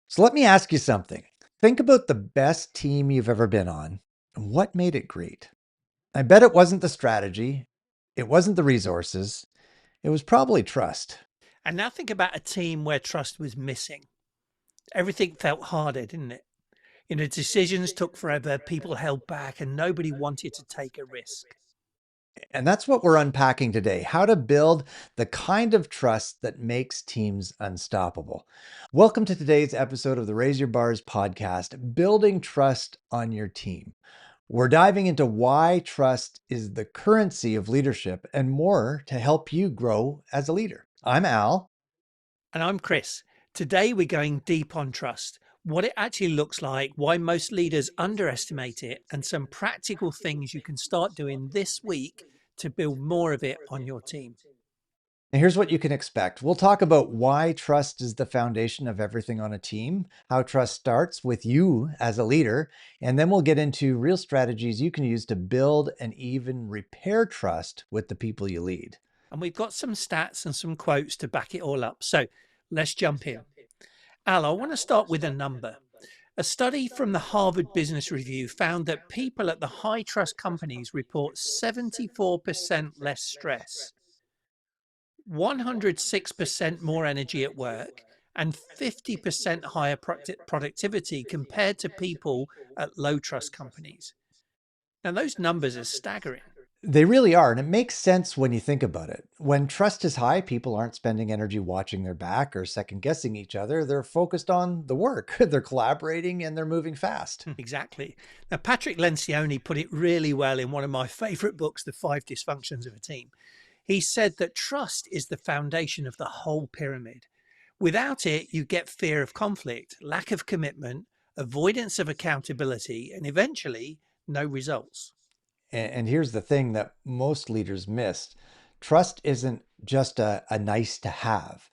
So let me ask you something. Think about the best team you've ever been on. And what made it great? I bet it wasn't the strategy. It wasn't the resources. It was probably trust. And now think about a team where trust was missing. Everything felt harder, didn't it? Decisions took forever, people held back, and nobody wanted to take a risk. And that's what we're unpacking today, how to build the kind of trust that makes teams unstoppable. Welcome to today's episode of the Raise Your Bars podcast, Building Trust on Your Team. We're diving into why trust is the currency of leadership and more to help you grow as a leader. I'm Al. And I'm Chris. Today we're going deep on trust, what it actually looks like, why most leaders underestimate it, and some practical things you can start doing this week to build more of it on your team. And here's what you can expect. We'll talk about why trust is the foundation of everything on a team, how trust starts with you as a leader, and then we'll get into real strategies you can use to build and even repair trust with the people you lead. And we've got some stats and some quotes to back it all up. So let's jump in. Al, I want to start with a number. A study from the Harvard Business Review found that people at the high trust companies report 74% less stress, 106% more energy at work, and 50% higher productivity compared to people at low trust companies. Now, those numbers are staggering. They really are, and it makes sense when you think about it. When trust is high, people aren't spending energy watching their back or second guessing each other. They're focused on the work, they're collaborating, and they're moving fast. Exactly. Now, Patrick Lencioni put it really well in one of my favorite books, The Five Dysfunctions of a Team. He said that trust is the foundation of the whole pyramid. Without it, you get fear of conflict, lack of commitment, avoidance of accountability, and eventually no results. And here's the thing that most leaders miss: trust isn't just a nice to have,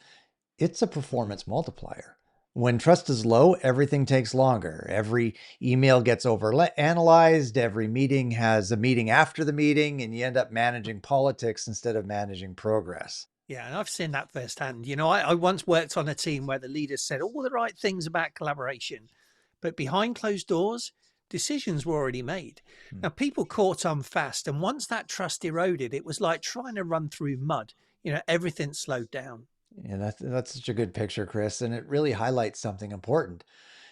it's a performance multiplier. When trust is low, everything takes longer. Every email gets over analyzed. Every meeting has a meeting after the meeting, and you end up managing politics instead of managing progress. Yeah, and I've seen that firsthand. I once worked on a team where the leaders said all the right things about collaboration, but behind closed doors, decisions were already made. Hmm. Now, people caught on fast, and once that trust eroded, it was like trying to run through mud. Everything slowed down. Yeah, that's such a good picture, Chris, and it really highlights something important.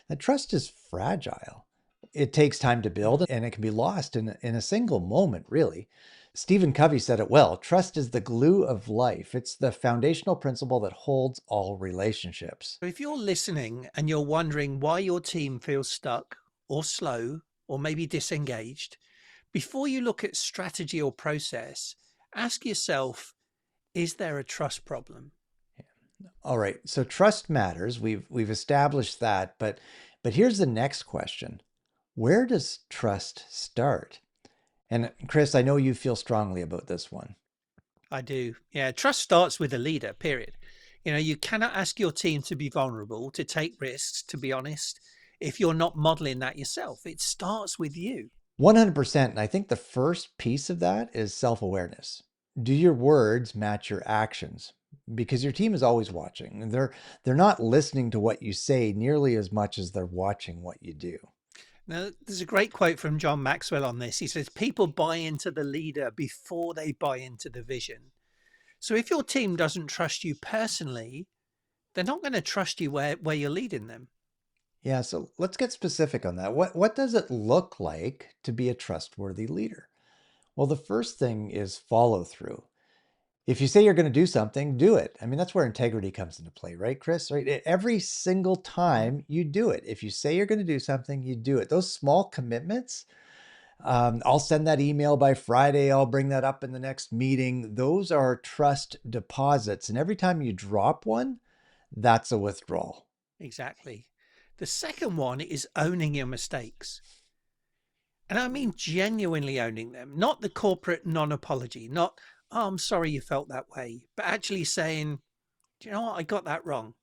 That trust is fragile. It takes time to build and it can be lost in a single moment, really. Stephen Covey said it well: trust is the glue of life. It's the foundational principle that holds all relationships. So if you're listening and you're wondering why your team feels stuck or slow or maybe disengaged, before you look at strategy or process, ask yourself, is there a trust problem? All right, so trust matters. We've established that, but here's the next question. Where does trust start? And Chris, I know you feel strongly about this one. I do. Yeah, trust starts with a leader, period. You cannot ask your team to be vulnerable, to take risks, to be honest, if you're not modeling that yourself. It starts with you. 100%. And I think the first piece of that is self-awareness. Do your words match your actions? Because your team is always watching. And they're not listening to what you say nearly as much as they're watching what you do. Now, there's a great quote from John Maxwell on this. He says, people buy into the leader before they buy into the vision. So if your team doesn't trust you personally, they're not going to trust you where you're leading them. Yeah, so let's get specific on that. What does it look like to be a trustworthy leader? Well, the first thing is follow through. If you say you're going to do something, do it. I mean, that's where integrity comes into play, right, Chris? Right? Every single Mhm. time you do it. If you say you're going to do something, you do it. Those small commitments, I'll send that email by Friday. I'll bring that up in the next meeting. Those are trust deposits. And every time you drop one, that's a withdrawal. Exactly. The second one is owning your mistakes. And I mean genuinely owning them, not the corporate non apology, not, oh, I'm sorry you felt that way, but actually saying, do you know what? I got that wrong.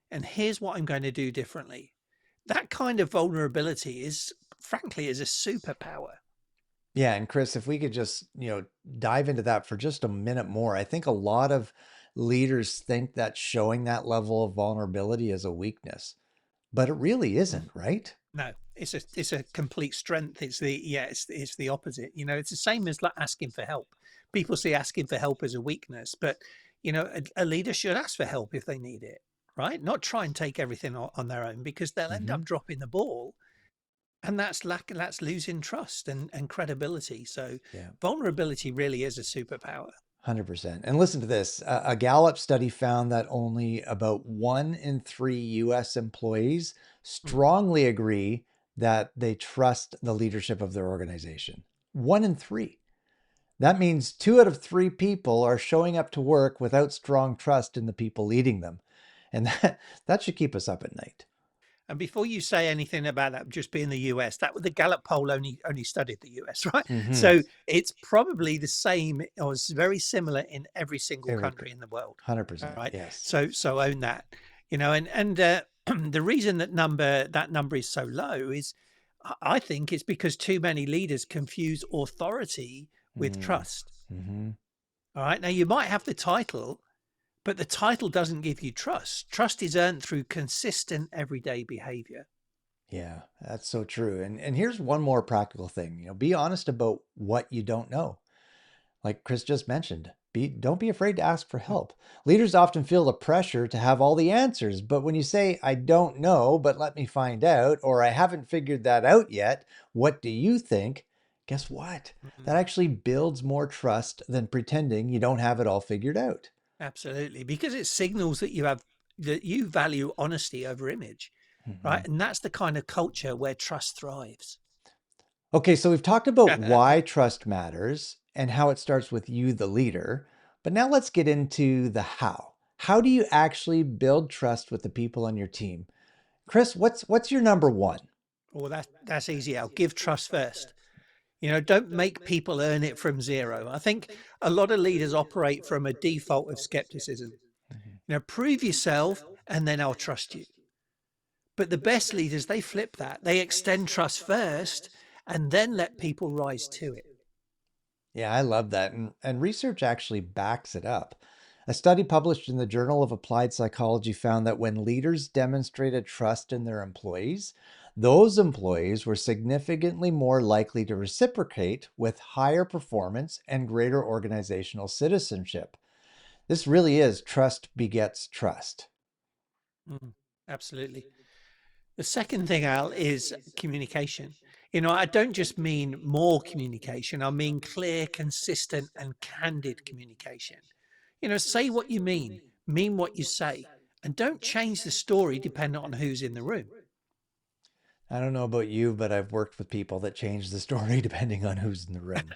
And here's what I'm going to do differently. That kind of vulnerability is, frankly, is a superpower. Yeah, and Chris, if we could just, dive into that for just a minute more. I think a lot of leaders think that showing that level of vulnerability is a weakness. but it really isn't, right? No, it's a complete strength. It's the opposite. It's the same as like asking for help. People see asking for help as a weakness, but a leader should ask for help if they need it, right? Not try and take everything on their own, because they'll end Hmm. up dropping the ball, and that's losing trust and credibility. So Yeah. vulnerability really is a superpower. 100%. And listen to this, a Gallup study found that only about 1 in 3 US employees Mm. strongly agree that they trust the leadership of their organization. 1 in 3. That means 2 out of 3 people are showing up to work without strong trust in the people leading them. And that should keep us up at night. And before you say anything about that just being the US, that the Gallup poll only studied the US, right? Hmm. So it's probably the same or it's very similar in every single Every country in the world, 100%. right? Yes. So own that, and the reason that number is so low is, I think, it's because too many leaders confuse authority with trust. Mm-hmm. All right, now you might have the title, but the title doesn't give you trust. Trust is earned through consistent everyday behavior. Yeah, that's so true. And here's one more practical thing. Be honest about what you don't know. Like Chris just mentioned, don't be afraid to ask for help. Leaders often feel the pressure to have all the answers, but when you say, I don't know, but let me find out, or I haven't figured that out yet, what do you think? Guess what? That Mm, actually builds more trust than pretending you don't have it all figured out. absolutely, because it signals that you value honesty over image, Mhm. right? And that's the kind of culture where trust thrives. Okay, so we've talked about why trust matters and how it starts with you, the leader. But now let's get into the how. How do you actually build trust with the people on your team? Chris, what's your number one? Well, that's easy. I'll give trust first. Don't make people earn it from zero. I think a lot of leaders operate from a default of skepticism. Mhm. Prove yourself, and then I'll trust you. But the best leaders, they flip that. They extend trust first and then let people rise to it. Yeah, I love that. And research actually backs it up. A study published in the Journal of Applied Psychology found that when leaders demonstrated trust in their employees, those employees were significantly more likely to reciprocate with higher performance and greater organizational citizenship. This really is trust begets trust. Mm, absolutely. The second thing, Al, is communication. I don't just mean more communication, I mean clear, consistent, and candid communication. Say what you mean what you say, and don't change the story depending on who's in the room. I don't know about you, but I've worked with people that change the story depending on who's in the room.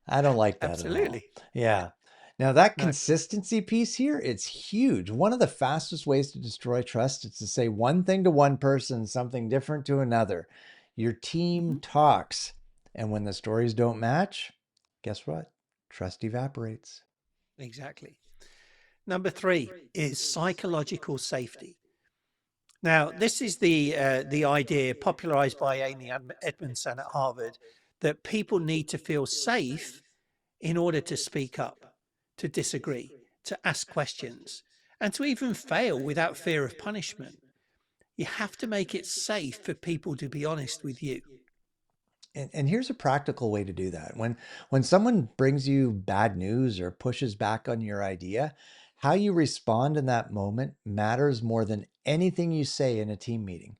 I don't like that at all. Absolutely. Yeah. Now that No. consistency piece here, it's huge. One of the fastest ways to destroy trust is to say one thing to one person, something different to another. Your team Mhm. talks, and when the stories don't match, guess what? Trust evaporates. Exactly. Number three is psychological safety. Now, this is the idea popularized by Amy Edmondson at Harvard, that people need to feel safe in order to speak up, to disagree, to ask questions, and to even fail without fear of punishment. You have to make it safe for people to be honest with you. And here's a practical way to do that. When someone brings you bad news or pushes back on your idea, how you respond in that moment matters more than anything you say in a team meeting.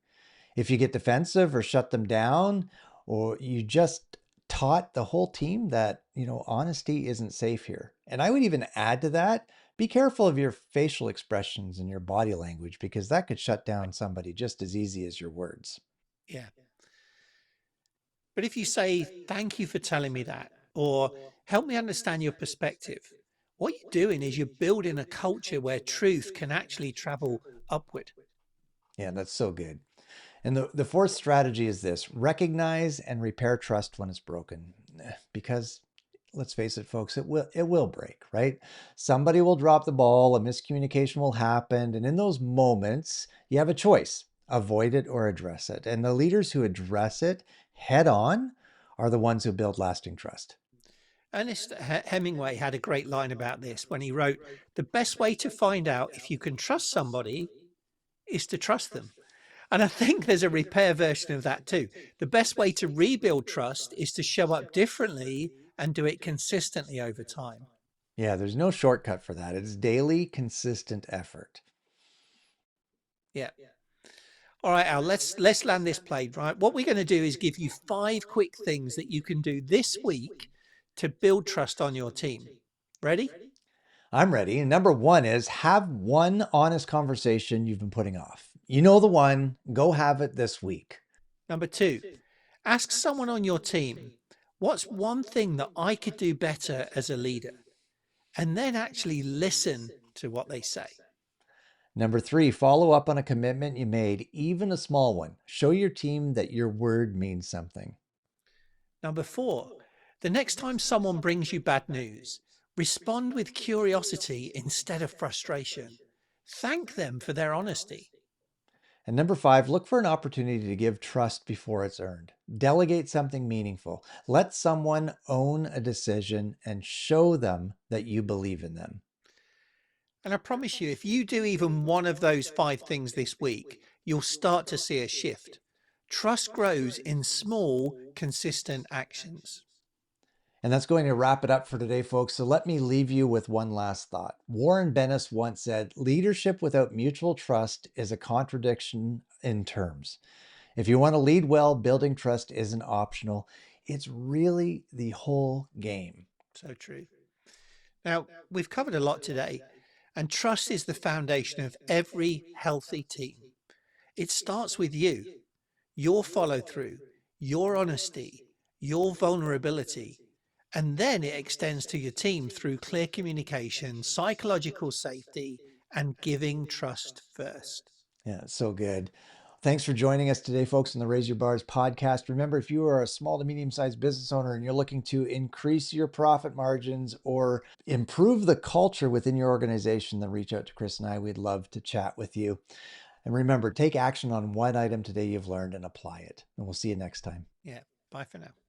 If you get defensive or shut them down, or you just taught the whole team that, honesty isn't safe here. And I would even add to that, be careful of your facial expressions and your body language because that could shut down somebody just as easy as your words. Yeah. But if you say, thank you for telling me that, or help me understand your perspective, what you're doing is you're building a culture where truth can actually travel upward. Yeah, that's so good. And the fourth strategy is this: recognize and repair trust when it's broken. Because let's face it, folks, it will break, right? Somebody will drop the ball, a miscommunication will happen. And in those moments, you have a choice: avoid it or address it. And the leaders who address it head on are the ones who build lasting trust. Ernest Hemingway had a great line about this when he wrote, the best way to find out if you can trust somebody is to trust them. And I think there's a repair version of that too. The best way to rebuild trust is to show up differently and do it consistently over time. Yeah, there's no shortcut for that. It's daily, consistent effort. Yeah. All right, Al, let's land this plane, right? What we're going to do is give you 5 quick things that you can do this week to build trust on your team. Ready? I'm ready. And number one is have one honest conversation you've been putting off. You know the one, go have it this week. Number 2, ask someone on your team, what's one thing that I could do better as a leader? And then actually listen to what they say. Number three, follow up on a commitment you made, even a small one. Show your team that your word means something. Number 4, the next time someone brings you bad news, respond with curiosity instead of frustration. Thank them for their honesty. And number five, look for an opportunity to give trust before it's earned. Delegate something meaningful. Let someone own a decision and show them that you believe in them. And I promise you, if you do even one of those 5 things this week, you'll start to see a shift. Trust grows in small, consistent actions. And that's going to wrap it up for today, folks. So let me leave you with one last thought. Warren Bennis once said, leadership without mutual trust is a contradiction in terms. If you want to lead well, building trust isn't optional. It's really the whole game. So true. Now, we've covered a lot today, and trust is the foundation of every healthy team. It starts with you, your follow through, your honesty, your vulnerability, and then it extends to your team through clear communication, psychological safety, and giving trust first. Yeah, so good. Thanks for joining us today, folks, on the Raise Your Bars podcast. Remember, if you are a small to medium sized business owner and you're looking to increase your profit margins or improve the culture within your organization, then reach out to Chris and I. We'd love to chat with you. And remember, take action on one item today you've learned and apply it. And we'll see you next time. Yeah. Bye for now.